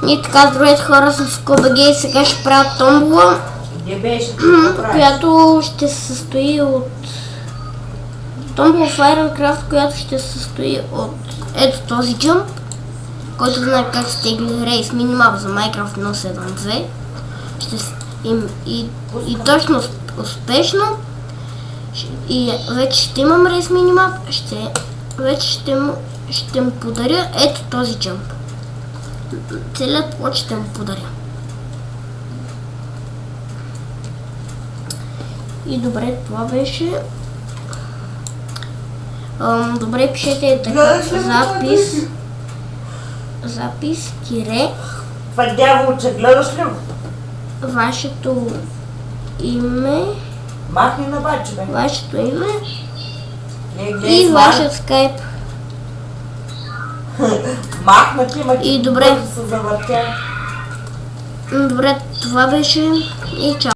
И така, здравейте хора, с Кобеге и сега ще правя томбола, която ще се състои от томбола в Ironcraft, която ще се състои от ето този джъмп, който знае как се тегли Race Minimap за Minecraft 1.7.2 и точно успешно и вече ще имам Race Minimap, ще му подаря ето този джъмп. Целият плод ще му подаря. И добре, това беше. Добре, пишете така запис тире. Това дяволче, гледаш ли? Вашето име. Махни на баче, бе. Вашето име. И вашият скайп. Махнати, и добре. се завъртя. Добре, това беше и чао.